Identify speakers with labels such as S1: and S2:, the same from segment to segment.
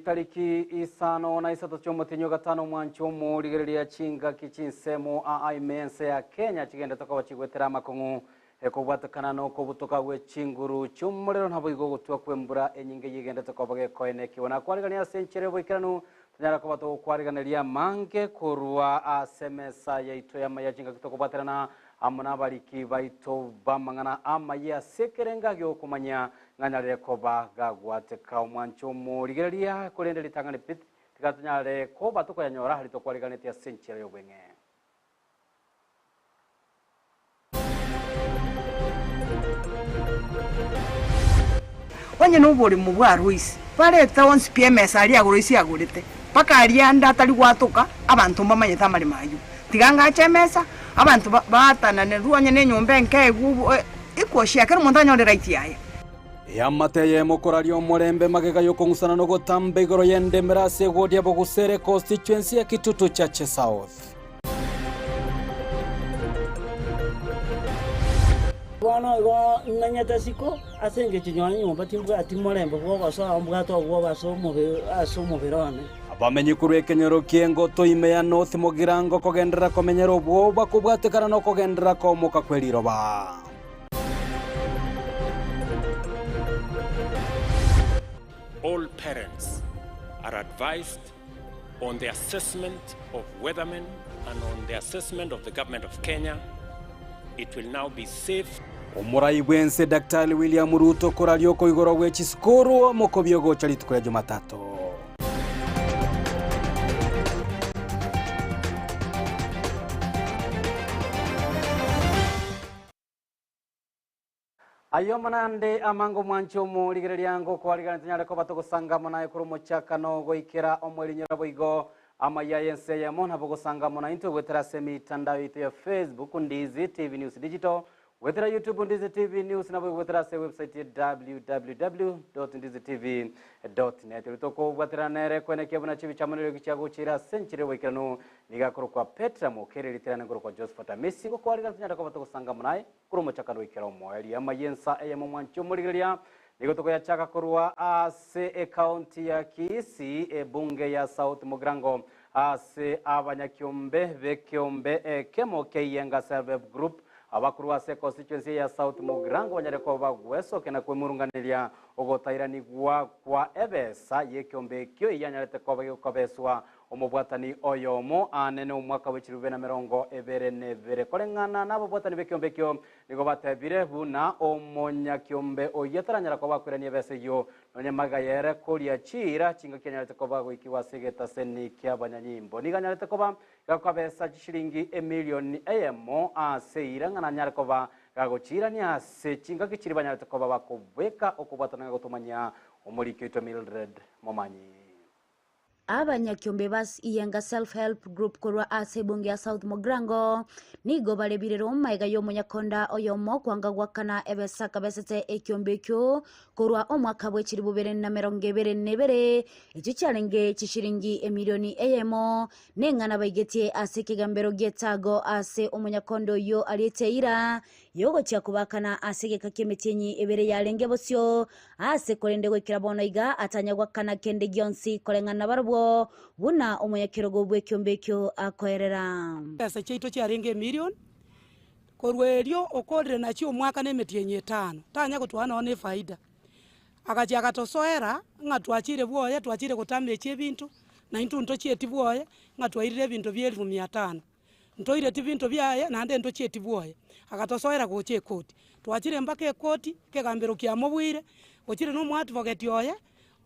S1: tariki isano na isatu cy'umutinyo gatano mwancho mu rigeriya chinga kichinsemo aimense ya Kenya kigenda toka bachigwetera makongu ekubwatakana no kubutoka gwe chinguru cy'umurero ntabo igo gutwa kwembura enyinge yigenda toka bage koene kibona kwarigania senchere boikiranu tunyara ko bato kwariganiriya mange kurwa asemesa yaito ya mayachinga kitoko baterana amuna bariki baito bamangana amaya sekerenga gyo kumanya nganyare ko bagagwate ka umwancho mu rigeriya kurende litangane pit tikatunyare ko bato ko yanyora hari to kwariganete ya senchere yo bwenge
S2: Onye nuburi mu bwarwisi bareta once PMS ali agurisi agurite paka ali anda atali gwatuka abantu mbamaye tamali mayu tiganga chemesa abantu batana ne ruonye ne nyumba nkegu ikoshia kero montanyo le right yaye
S1: yamateye mokorario murembe magega yoko ngusana no gotambe igoro yende merase godia bogusere constituency ya Kitutu Chache South
S3: Wana nanyata siko asenge chinywanyi mbatimbu atimorembe bwo so ambwato bwo baso mu birone
S1: abamenyi kurekenyero kiengo to imeya north mogirango kogendera komenyero bwo bakubwatekana no kogendera ko muka kweliro ba
S4: All parents are advised on the assessment of weathermen and on the assessment of the government of Kenya. It will now be safe.
S1: Umurai bwense Daktari William Ruto korario ko igoro gwe chisikuru mokobyogo chali tukura Jumatatu. Ayo manande amango mwancho mu ligeriyango ko aligana tanyale ko batoko sanga mona ekuru mochakano goikera omweli nyarabo igo amaya yense ya mona bogo sanga mona into wetera semi tandao itu ya Facebook Ndizi TV News Digital wetera YouTube Ndizi TV News na wetera se website www.ndizitv.net utoko wetera nere kwene kebuna chibi chamaniro kichago chira senchire wekano nigakoro kwa Petra mokere literana ngoro kwa Josephat Messi ko kwali tanyale ko batoko sanga mona kuru mochakano ikera omweli amayensa ya mwancho mu ligeriya Nigotoko ya chaka kurua ase county ya Kisii bunge ya South Mugrango ase abanyakiombe bekiombe kemo keyenga self group abakurua se constituency ya South Mugrango banyareko bagweso kena kwemurunganiria ogotairani gwa kwa ebesa yekiombe kyo yanyarete kobeswa omubwatani oyomo anene umwaka w'ikirube na mirongo ebere nevere kolengana nabo bwatani bekiombe kyo nigo batebire buna omonyakiombe oyetaranyara ko bakwiranie bese yo nonyamaga yere kolia chira chinga kenyarete ko bagwikiwa segeta seni kya banyanyimbo niganyarete ko ba gakabesa shilingi emilioni emo aseira ngana nyara ko ba gagochira ni ase chinga kichiri banyarete ko bakobweka okubwatana gotumanya omurikito Mildred Momanyi
S5: abanyakiombe bas iyenga self-help group kurwa ase bunge ya South Mugrango nigo barebirero maiga yo munyakonda oyomo kwanga gwakana ebesa kabesete ekiombe kyo kurwa omwaka bw'ekiri bubere na mirongo ebere nebere icyo cyarenge kishiringi emilioni eyemo nengana baigetie ase kigambero getago ase omunyakondo yo alieteira yogo cyakubakana ase gekakyemetenyi ebere yarenge bosyo ase kolende gwekira bonoiga atanyagwakana kende gyonsi kolengana barbo buna omunyakirogo bw'ekyombekyo akoerera
S6: pesa cheito cyarenge milioni korwerio okodre nakyo omwaka nemetyenye 5 tanya kutwana one faida akachi akatosoera ngatwachire bwoye twachire kutambeche ebintu na intunto chieti bwoye ngatwairire ebintu bye 1500 ntoire tibintu byaye nande ndo chieti bwoye akatosoera goche koti twachire mbake koti kegambero kya mobwire gochire no mu advocate yoye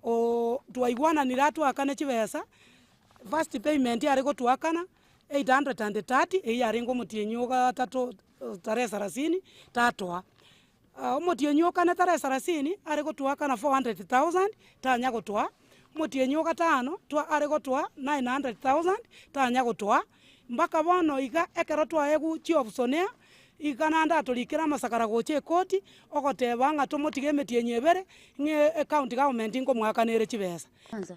S6: o twaigwana niratu akane chibesa first payment yari go twakana 830 eyarengo mutienyoga tato tarehe 30 tatwa mutienyoga na tarehe 30 ari go twakana 400,000 tanya go twa mutienyoga tano twa ari go twa 900,000 tanya go twa mbaka bono iga ekero twa egu chiopsonea ikananda tolikira masakara goche koti ogoteba nga tomotige metienye bere nge county government ngo mwakanere chibesa
S5: kwanza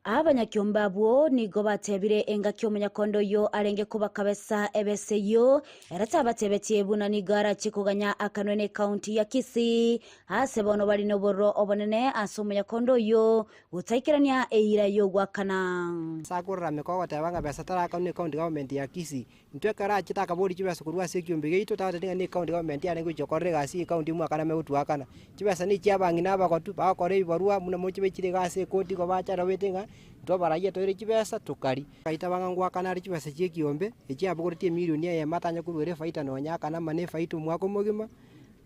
S5: abanyakiombe abo nigo batebire engaki omunyakondo yo arenge kuba kabesa ebese yo erata batebetie buna nigara chikuganya akanwene county ya Kisii ase bono bali noboro obonene ase omunyakondo yo gutaikirania eira yo gwakana
S7: sakurra meko tabanga besa tara county government ya Kisii ntwekara chitaka bori chibesa kurwa se kiombe geito tatinga ni county government ya ngo chokorega si county mwakana megutuakana chibesa ni chiabangi naba kwatu ba kore barua muna mochibe chiriga se koti ko bachara wetenga to baraye to chibesa tukari kaita banga gwakana ri chibesa chie kiombe echi abugurite milioni ya matanya kubere faita no nyaka na mane faitu mwako mogima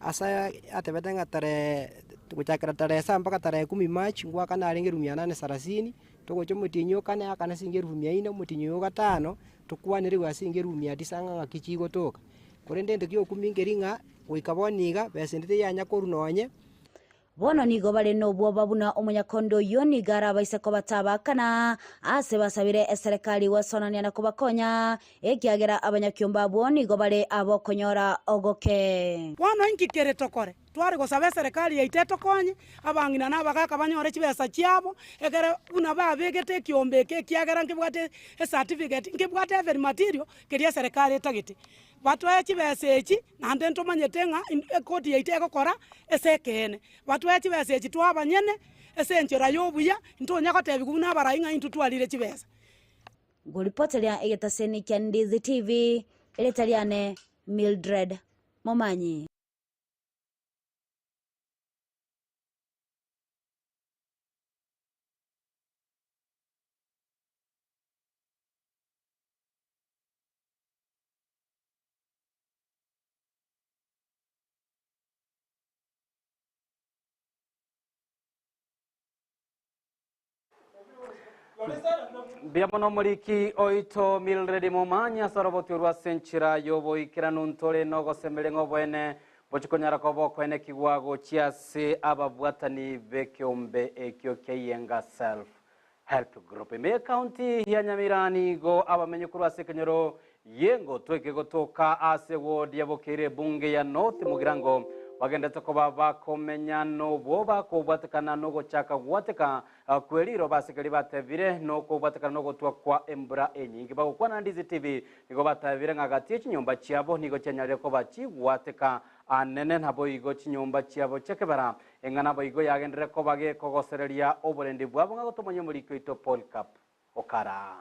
S7: asa atebetenga tare tukuchakira tare sa mpaka tare 10 March gwakana arenge 830 togocho mutinyo kana akana singeru 400 mutinyo gatano tukwanire gwasingeru 900 ngakichigo toka kurende ndikyo kumingeringa wikaboniga besendete yanya korunonye
S5: bono nigo bale nobwo babuna omunyakondo yo nigara baiseko batabakana ase basabire eserikali wasonania na kubakonya ekiagera abanyakiomba abo nigo bale abokonyora ogoke
S6: bono inkikere tokore twari gosaba serikali yaiteto konye abangina nabagaka banyore chibesa chiabo egere una babegete kiombe ke kiagera nkibwate certificate nkibwate every material keria serikali etagete batwa chibesa echi nande ntomanyetenga ekoti yaiteko kora esekene batwa chibesa echi twabanyene esenchera yobuya ntonya kotebi kuna barainga intutwalire chibesa
S5: golipotelia egetaseni kya Ndizi TV eletaliane Mildred Momanyi.
S1: Biamono muliki oito Mildred Momanya soroboti urwa senchira yobo ikiranu ntole nogo semelengo bwene bochikonyara kobo kwene kigwago chiase ababwatani bekiombe ekyo keyenga self help group me county ya Nyamirani go abamenye kurwa sekenyero yengo tweke gotoka ase ward yabokere bunge ya North Mugirango bagenda tokoba bakomenyano boba ko batakana no gochaka gwateka kweliro basikali batevire no ko batakana no gotwa kwa embra enyingi bagukwa na Ndizi TV nigo batavire ngagati chinyomba chiabo nigo chenyale ko bachi gwateka anene nabo igo chinyomba chiabo chekebara engana bo igo yagendere ko bage kogosereria oburendi bwabo ngagotomonye muri kwito Paul Cup okara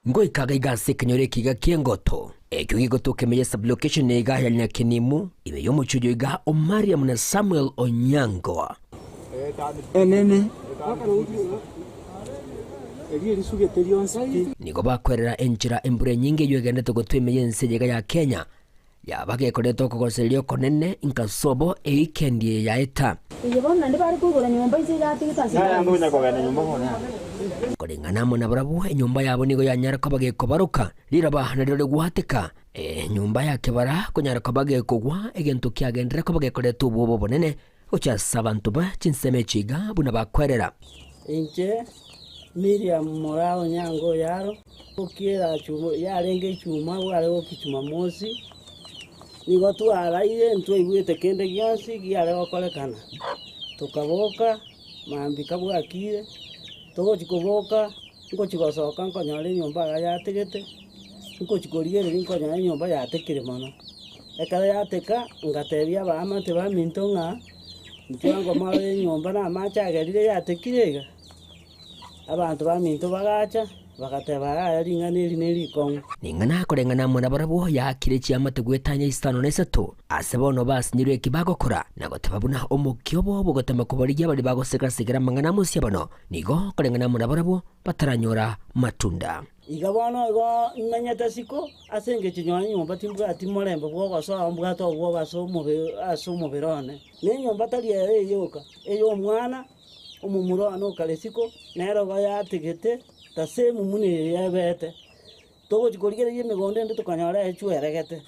S8: ngo ikaga igase kenyore kiga kiengoto ekyo gigoto kemeje sublocation ega ya Nyakinimu ibe yo muchujo iga Omariam na Samuel Onyango
S3: enene
S8: nigo bakwerera enjira embure nyinge yo egende togotwemeje nsejega ya Kenya yabage koreto kogoserio konene inkasobo eikendi ya eta
S5: Yebona ndi bari kugura nyumba izigati gitasi
S3: ndunya kogana nyumba hona
S8: korengana mona barabu nyumba yabo nigo yanyara ko bageko baruka liraba na rero gwateka nyumba yake bara kunyara ko bageko gwa egento kyagendera ko bageko retu bobo bonene ocha sabantu ba chinseme chiga buna bakwerera
S3: inche Miriam Morao Nyango yaro okiera chumo yarenge chuma wale okichuma mosi nigo tu araire ntwe igwete kende gyansi gyale wakolekana tukaboka mambika bwakire togo chikoboka ngo chikosoka nkonyore nyumba yategete ngo chikoriere nkonyore nyumba yatekire mono ekara yateka ngatebia baamate ba mintonga ntwango mare nyumba na macha agerire yatekirega abantu ba minto bagacha bakateba yaringaniri nerikong
S8: ningana korengana mona barabo yakire chiamate gwetanya isano nesato asebono basinyirwe kibagokora nagotebabuna omukyobo bogotema kubariya bari bagosekasegera mangana musi bano nigo korengana mona barabo bataranyora matunda
S3: igabono go nanyata siko asenge chinywa nyumba timbwa atimorembo bwo so ambwato bwo baso berone ne nyumba tali yoka eyo mwana omumuro ano kalesiko nero go yatigete tasemu muni yabete togo chikorigere yemigonde ndo tukanyara echueregete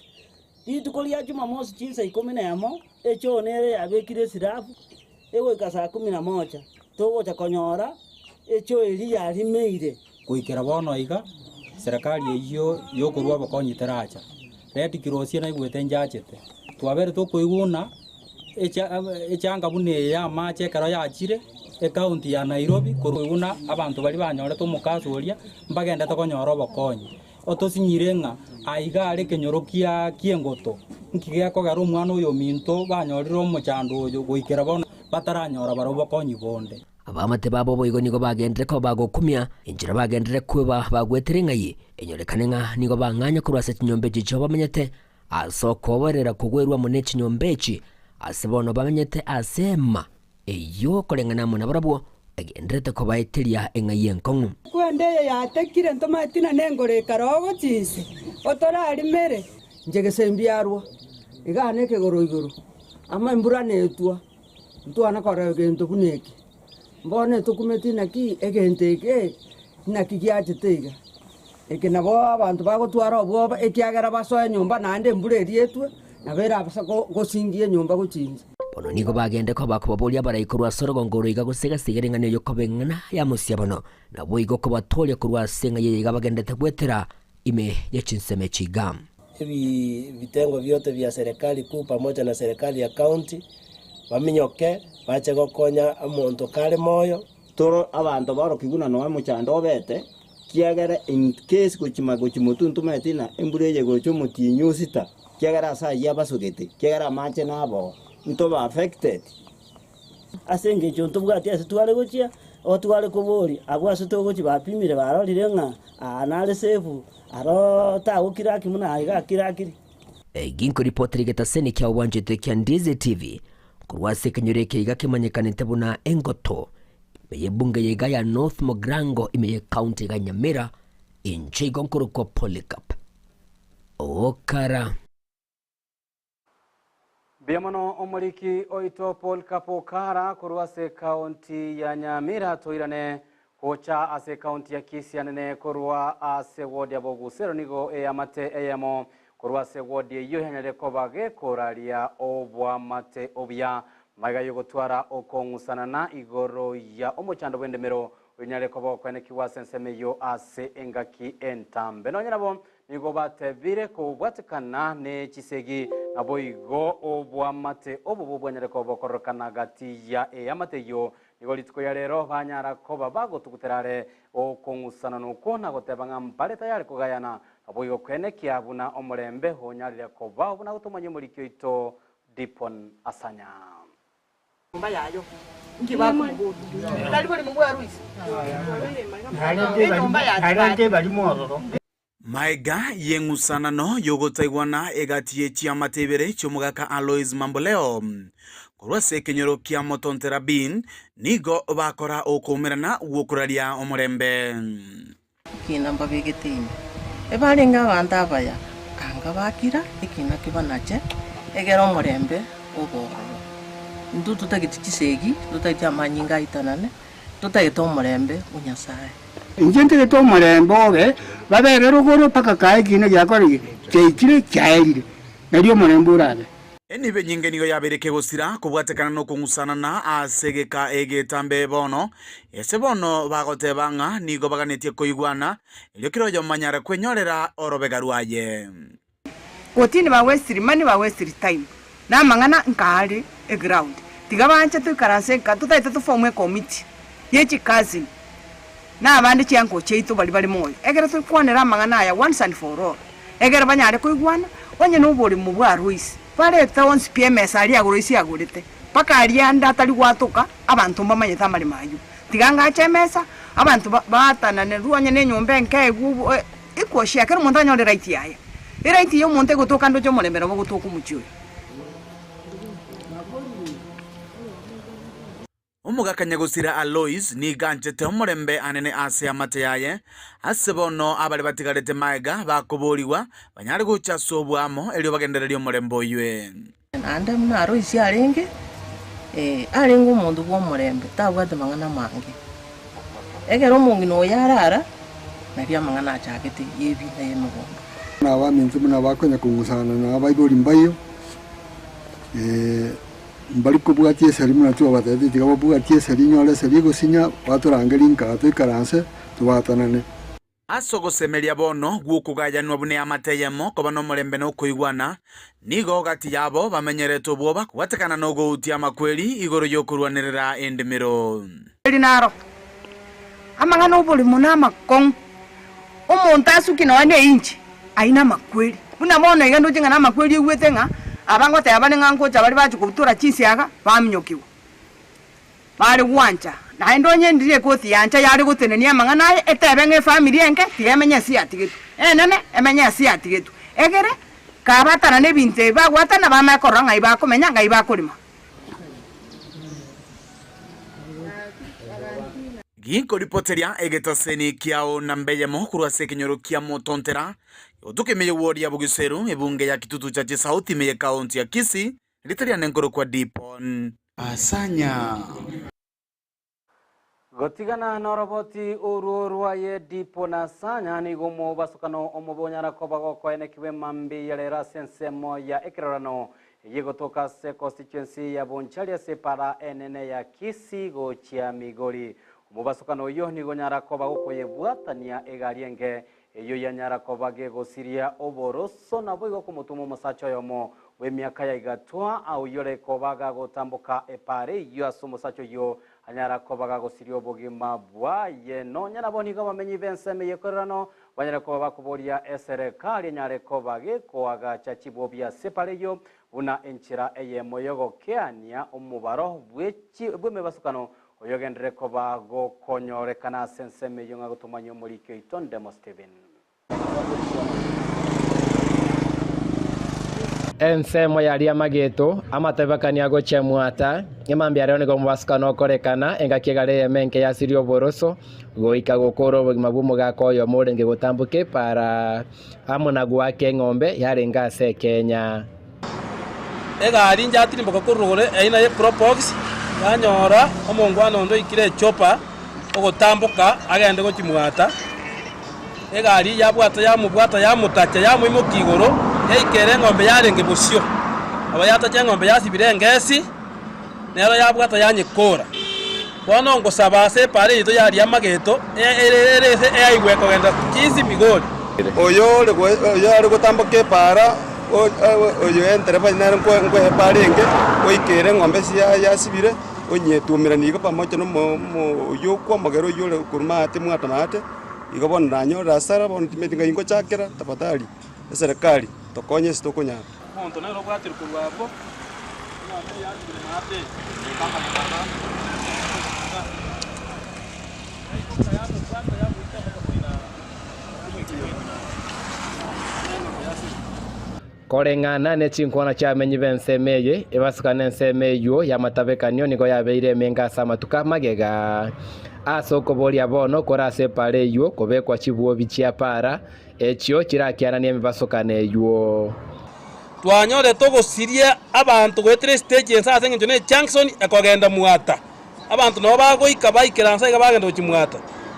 S3: itukolia Jumamosi chinsa 11 echo nere abekire sirafu ego ikasa 11 togo chakonyora echo elia rimeire
S9: kuikera bono iga serikali iyo yokurwa bakonyiteracha reti kirosia na igwete njachete twabere tokuiguna echanga bune ya mache kara ya chire county ya Nairobi kuruna abantu bali banyore to mukazuria mbagenda to konyora obokonyi otosinyire nga aiga ari kenyorokia kiengoto nkigia ko garo mwana uyo minto banyorira omuchando uyo goikera bona bataranyora baro bokonyi bonde
S8: abamate babo boigo nigo bagendere ko bagokumya injira bagendere kuba bagwetere ngayi enyorekane nga nigo banganya kurwasa kinyombe gicho bamenyete asokoborera kugwerwa mune kinyombechi asebono bamenyete asema eyo kolengana muna barabwo agendrete ko baiteria engayi enkongu
S10: kwendeye yatekire ntomatina nengore karogo chisi otora ari mere njegese mbiarwa igane ke goro igoro ama imbura netwa ntwana kora gento kuneki mbone tukumetina ki egenteke nakigiajetega eke nabo abantu bagotwara obwo ekiagera basoya nyumba nande mbure rietwe nabera abasako gosingie nyumba guchinza
S8: bono nigo bagende ko bakubabolia baraikorwa sorogo ngoro iga gusega sigerengane yo kobengana ya musiabono nabo igo ko batolia kurwa senga ye iga bagendete gwetera ime ya chinseme chigam
S3: hivi vitengo vyote vya serikali kuu pamoja na serikali ya county baminyoke bache gokonya amonto kale moyo
S11: toro abantu baro kiguna no amuchando bete kiagere in case gochimutuntu metina embureje gochomutinyusita kiagera sa yabasugete kiagera mache nabo ntoba affected
S3: asenge chonto bwati asitwale gochia otwale kobori agwase to gochi bapimire barorire nga anale sefu aro tawo kiraki muna aiga kirakiri
S8: ginko reporter geta seni kya wanjete kya Ndizi TV kurwase kenyureke iga kemanyekanite buna engoto meye bunge yega ya North Mogrango imeye county ga Nyamira inchi gonkuru kwa Polycarp okara
S1: Biamono omuliki oito Polycarp okara kurwase county ya Nyamira toirane kocha ase county ya Kisianene kurwa ase ward ya Bogusero nigo amate eyamo kurwase ward yo hanyale kobage koralia obwa mate obya maiga yogotwara okongusana na igoro ya omochando bwendemero unyale kobo kwene kiwase nsemeyo ase engaki entambe no nyabo nigo batebire ko bwatikana ne chisegi nabo igo obwa mate obo bwanyale kobo korokana gati ya amate yo nigo litiko ya rero banyara koba bago tukuterare okongusana no kona gotebanga mpale tayari kugayana abo igo kwene kiabuna omurembe honyalire koba obuna gutumanye muri kyoito Dipon Asanya
S2: Mba yayo ngiba kumugudu ndali bali mugwa ruisi
S12: harande bali mororo Maiga yengusana no yogotaigwana egatie chia matebere chomugaka Alois Mamboleo kurwase kenyoro kia motontera bin nigo bakora okomerana wokuraria omurembe
S13: kinamba begetini ebalenga abantu abaya anga bakira ikina kibanache egera omurembe oboro ndu tutagiti kisegi tutagiti amanyinga itanane tutagiti omurembe unyasaye
S14: injente to omurembe obe baberero goro paka kae kine gyakori kyekire kyaire nari omurembe urabe
S12: enibe nyinge nigo yabereke gosira kubwatekana no kungusana na asegeka egetambe bono ese bono bagotebanga nigo baganetie koigwana ilio kiroyo manyara kwenyorera orobega ruaye
S2: kotini ba westri mani ba westri time na mangana nkari e ground tigabanche tukarase ka tutaita tufomwe committee yechi cousin na abandi cyanko cheito bali bali moyo egera tukwanera mangana ya once and for all egera banyare koigwana onye nubori mu bwa ruisi pare tawons PMS ali aguroisi agurite paka ali anda atali gwatuka abantu mbamanye tamali mayu tiganga chemesa abantu batana ne ruonye ne nyombe nke gubu ikoshia kero montanyo le right yaye right yo monte gotoka ndo chomolembera bo gotoka muchiwe
S12: Umugakanya gusira Alois ni ganchete omurembe anene ase amate yaye asebono abali batigarete maiga bakoboliwa banyari gucha sobwamo elio bagendererio omurembe oywe
S13: ande mna Alois arenge arengo omundu bwo omurembe tabwate mangana mange egero omungi no yarara nabya mangana achagete yebi na yemugongo
S15: na baminzi muna bakonya kungusana na baibori mbayo mbali kubwatie sari muna tuwa batete tigabo bwatie sari nyole sari gosinya baturangeri nka tuikaranse tubatanane
S12: asogosemeria bono gw'okugayanwa bune amateyemo koba n'omurembe n'okuigwana nigo gati yabo bamenyeretwo bwoba kubatekana n'oguhutia amakweri igoro y'okurwanirira endimiro
S2: naro amang'ana obuli muna amakong omonto asuki nawane inchi aina makweri buna bono iga ndoche ng'ana amakweri egwete ng'a abangote abane ng'ankocha bari bachi kubutura chinsiaga bamnyokiwa bari gwancha na ndonye ndire kothi yancha yari gutenenia amang'ana etebe ng'e family enke tigemenya si atigetu nene emenya si atigetu egere kabatana nebinte bagwatana bamakora ng'ai bakomenya ng'ai bakorima
S12: ginko ripoteria egetoseni kiao nambeyemo kurwase kinyoro kia motontera otukemeye wodi ya Bugiseru ebunge ya Kitutu cha South meye kaunti ya Kisii litaria nenkoro kwa Dipon Asanya
S1: gotigana noroboti ururwa ye Dipon Asanya ni gomo basukano omobonyara kobago koene kiwe mambi yalera sensemo ya ekerano yegotoka se constituency ya Boncharia separa enene ya Kisii gochia Migori mubasukano yo ni gonyara kobago koyebwatania egarienge eyo yanyara kobage gosiria oboroso nabo igo kumutumo musacho yomo we miaka ya igatwa au yore kobaga gotambuka epare yo asumusacho yo anyara kobaga gosiria obogima bwa ye no nyana boni go bamenyi benseme yekorano banyara kobaga kuboria serikali nyare kobage koaga chachibobia separe yo una enchira eye moyogo keania omubaro bweme basukano oyogendere kobago konyorekana senseme yonga gutumanyo muri kyo itonde mo Steven
S16: ensemo yali amageto amatebakania gochemwata imambi areo ni gomwasukano korekana engakigale emenke yasirio boroso goika gokoro bugima bw'umugako yo murenge gutambuke para amuna gwake ng'ombe yarenga se Kenya
S17: egari njatiri mboka kurugure aina ye propox yanyora omongwano ndo ikire chopa ogotambuka agende gochimwata egari yamubwata yamutacha yamwimukigoro yaikere ng'ombe yarenge busyo aba yatacha ng'ombe yasibire ngesi nero yabwata yanyikora bono ngosaba se pare ito yari amageto erese eyigwe kogenda Kisii Migori
S18: oyo ari gutambuka para oyo entereba nero nkwe parenge oikere ng'ombe yasibire onyetumira nigo pamoja no yo kwa magero yo kurmate mwata mate igo bono nanyora sara bono timetinga ingo chakera tafadhali serikali tokonye sitokonya
S17: monto nero bwatiri kurwabo ng'ombe yasibire mate kama
S16: koreng'ana ne chinkwana cha menyi bensemeye ebasukana ensemeyo ya matabekanyo nigo yabeire mengasa matuka magega asoko bolia bono korase pare yo kobekwa chibuo bichia para ekyo kirakiana ne mbasukana eyo
S17: twanyore togosiria abantu gwetire stage ensase ng'encho ne Junction ekogenda mwata abantu no bagoika baikeransa igabagenda ochimwata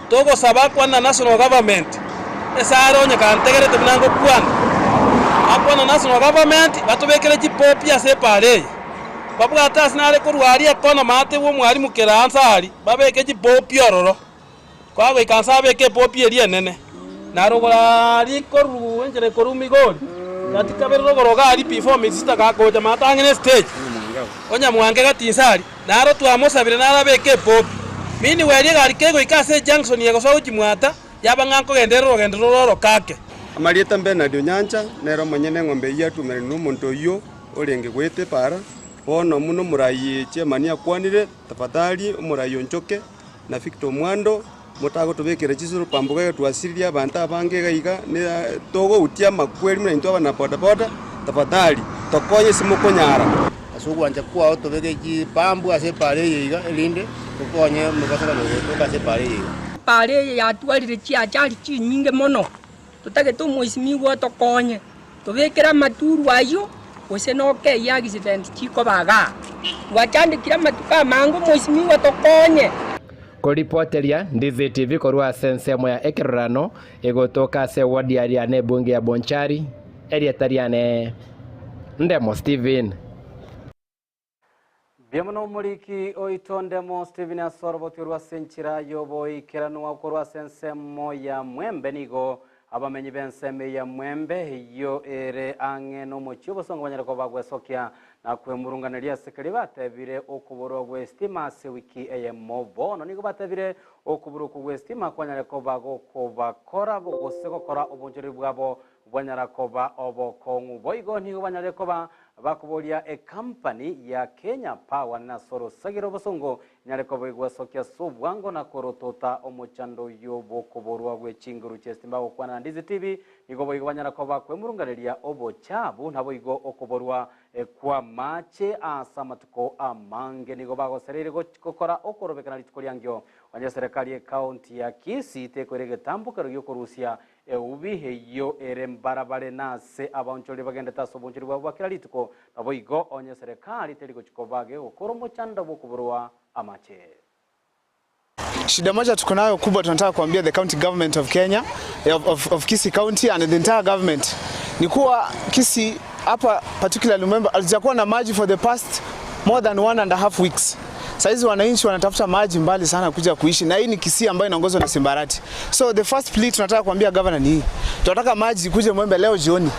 S17: togosaba kwana national government esaro nyakantegerete binango kwana akwana national government batubekere chipopi ase pare babwata asinale kurwaria kono mate wo mwari mukeransa ali babeke chipopi ororo kwago ikansa beke popi eri nene narogora rikoru enjere koru Migori katika berro goroga ali before minister gakoja matangene stage onya mwange gatinsari naro twamosabire narabeke popi mini weri gari kego ikase Junction yego so uchimwata yabanganko gendero roro kake
S18: amarieta mbena dio nyancha nero manyene ng'ombe yatumere n'omonto yo orenge gwete para bono muno murayi chemania kwanire tafadhali omurayi onchoke na Victor Mwando motago tubekere chisuru pambuga twasiria abantu abange gaiga ne togo utia makweli muna into abana boda boda tafadhali tokonye simukonyara
S19: asugwanja kwa tubeke ji pambu ase pare yiga elinde tokonye mubasaka no tokase pare yiga
S20: pare ya twalire chia chali chinyinge mono tutake tumwisimigo tokonye tubekera maturu ayo wese noke ya accident chiko baga wachandikira matuka mango mwisimigo tokonye
S16: koripoteria Ndizi TV korwa sensemo ya ekerano egotoka se wadi ariane bunge ya Bonchari eria tariane Ndemo Steven
S1: Biamono muliki oitondemo Steven Asorbo tiurwa senchira yobo ikeranu wa ukorwa sensemo ya mwembe nigo abamenyi benseme ya mwembe yo ere ange no mochibo songo banyarako bagwesokia na kwemurunganiria sekeri batebire okuburo gwestima se wiki mobo no nigo batebire okuburo gwestima kwanyarako bago kobakora bogoseko kora obonjeri bwabo banyarakoba obokongu boigo nigo banyarekoba bakubolia company ya Kenya Power na soro sagiro bosongo nyarekoba igwasokia subwango na korotota omochando yobo kuborwa gwe chinguru chestimba okwana ndizi TV nigo boigo banyarakoba kwemurunganiria obochabu nabo igo okuborwa kwa mache asamatuko amange nigo bago serere gokora okorobekana litikolyangyo wanya serikali county ya Kisii tekwerege tambukero yokorusia ubihe yo erembarabare nase abancholi bagenda taso boncholi bwabakira litiko nabo igo onye serikali teliko chikobage okoromo chanda bokuburwa amache.
S21: Shida moja tuko nayo kubwa tunataka kuambia the county government of Kenya of Kisii County and the entire government ni kuwa Kisii hapa particularly remember alijakuwa na maji for the past more than 1.5 weeks. Saizi wananchi wanatafuta maji mbali sana kuja kuishi na hii ni Kisii ambayo inaongozwa na Simbarati. So the first plea tunataka kuambia governor ni hii. Tunataka maji kuje Mwembe leo jioni.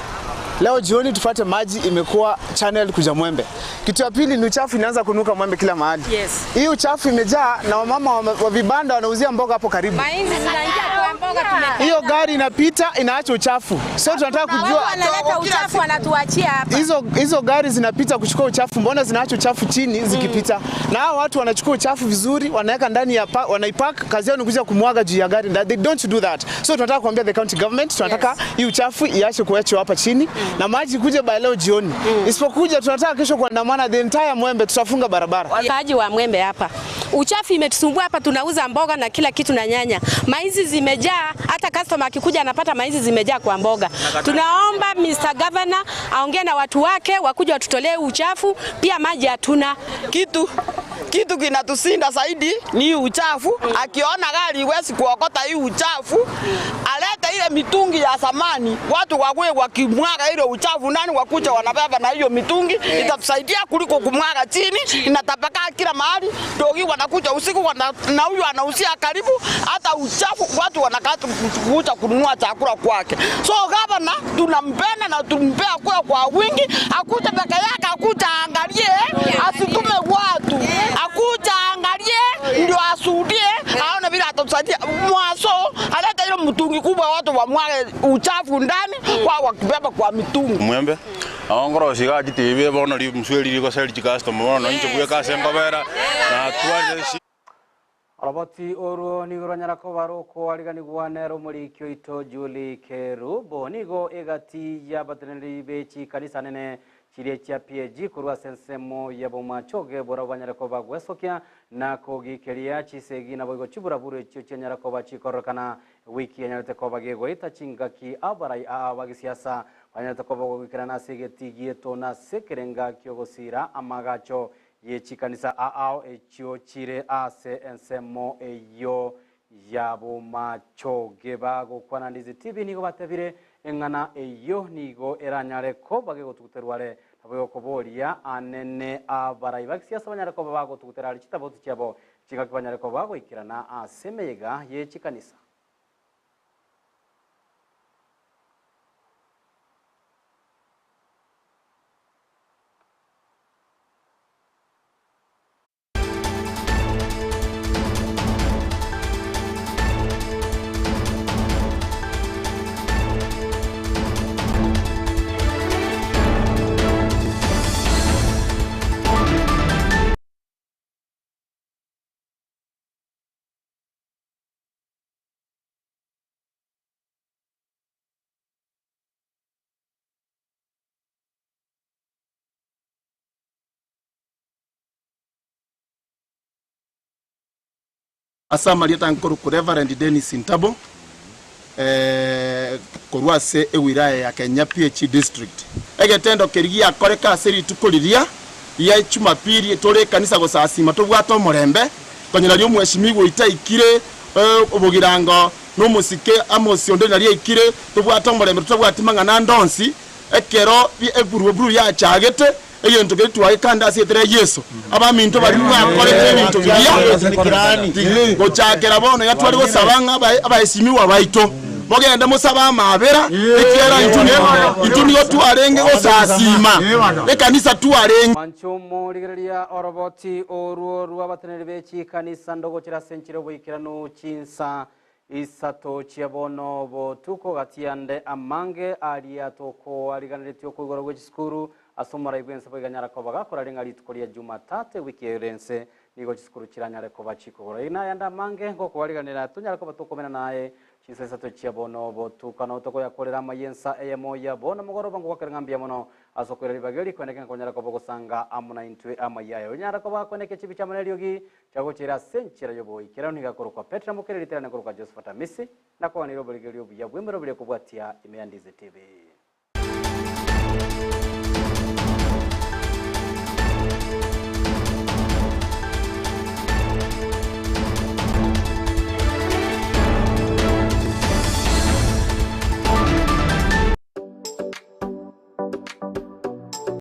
S21: Leo jioni tupate maji imekuwa channel kuja Mwembe. Kitu ya pili ni uchafu inaanza kunuka Mwembe kila mahali.
S22: Yes.
S21: Hii uchafu imejaa na wamama wa vibanda wanauzia mboga hapo karibu.
S22: Mahindi zinaingia kwa mboga tunapata.
S21: Hiyo gari inapita inaacha uchafu. So tunataka kujua
S22: wanaleta uchafu wanatuachia hapa.
S21: Hizo gari zinapita kuchukua uchafu, mbona zinaacha uchafu chini zikipita? Na hao watu wanachukua uchafu vizuri, wanaweka ndani ya wanaipack, kazi yao ni kuja kumwaga juu ya gari. They don't do that. So tunataka kuambia the county government, tunataka hii uchafu iache kuachwa hapa chini na maji kuja by leo jioni. Isipokuja tunataka kesho kuandamana the entire Mwembe tutafunga barabara.
S22: Wakaaji wa Mwembe hapa. Uchafu imetusumbua hapa, tunauza mboga na kila kitu na nyanya. Maizi zimejaa, hata customer akikuja anapata maizi zimejaa kwa mboga. Tunaomba Mr. Governor aongee na watu wake wakuja watutolee uchafu, pia maji hatuna.
S23: Kitu kinatusinda zaidi ni uchafu. Akiona gari iwezi kuokota hii uchafu, alete ile mitungi ya zamani, watu wawe wakimwaga ile uchafu nani wakuja wanabeba na hiyo mitungi. Itatusaidia kuliko kumwaga chini, inatapakaa kila mahali. Dogi wanakuja usiku na huyu anahusia karibu, hata uchafu watu wanakata kuja kununua chakula kwake. So gavana tunampenda na tumpea kwa wingi, akuja peke yake, akuja angalie, asitume watu. Akuja angalie ndio asudie aone bila atatusaidia mwaso aleta ile mtungi kubwa watu wamwage uchafu ndani kwa wakibeba kwa mitungi
S24: Mwembe aongoro siga gitibe bono ri msweli ri ko sel customer bono inche kuye ka semba bera na tuaje
S1: Roboti oru nigoro nyarako baroko aligani gwanero muri kyoito Julie Kerubo nigo egati ya bateneri bechi kanisa nene chire cha PG kurwa sensemo yabo machoge bora banyarako bagwesokia na kogikeria chisegi na bogo chibura buru cyo nyarako bachikorokana wiki nyarate ko bagego itachingaki abarai abagisiasa banyarate ko bagokirana segeti to na sekerenga kyogosira amagacho yechikanisa ao echio chire ase ensemo eyo yabo machoge bago kwana ndizi TV nigo batebire engana eyo nigo eranyareko bagego tuterware abo koboria anene abarai bagisiasa banyareko bago tuterali chitabo cyabo chigaki banyareko bago ikirana asemega yechikanisa.
S25: Asa Marieta nkuru ku Reverend Dennis Ntabo kurwase ewiraya ya Kenya PH district egetendo kerigia koreka seri tukuriria ya Jumapili tore kanisa gosasima tobwato Murembe konyera ryo mweshimigo itaikire obugirango no musike Amos Ondo nari ikire tobwato Murembe tobwatimanga na ndonsi ekero buru ya chagete egento getwa ikanda asietere Yesu abaminto bali mwakorete ebintu biya gochakera bono yatwali gosabanga abaesimiwa baito mogenda musaba amabera ekera intuni gotwarenge gosasima ekanisa twarenge
S1: manchumo ligrelia oroboti oruo rwabatenere bechi kanisa ndogo kira senchire boikirano chinsa isato chiabono botuko gatiande amange alia toko aliganetio ko igoro gwechiskuru asomara igwense biganyara ko bagakora renga litukoria Jumatatu wiki erense nigo chiskuru kiranyare ko bachiko ina yanda mange ngoko aliganira tunyara ko batokomena naye isato chiabono botuka no toko yakorera mayensa eyemo ya bona mugoroba ngo kwakerangambia mono asokorera ibageri kweneka konyara ko bogosanga amuna intwe amayayo nyara ko bakoneke chibicha maneliogi chago chira senchira yobo ikira niga korokwa Petra Mukere literana korokwa Josephat Messi na kwa niro boligeri obuya bwemero bile kubwatia Imeandize TV.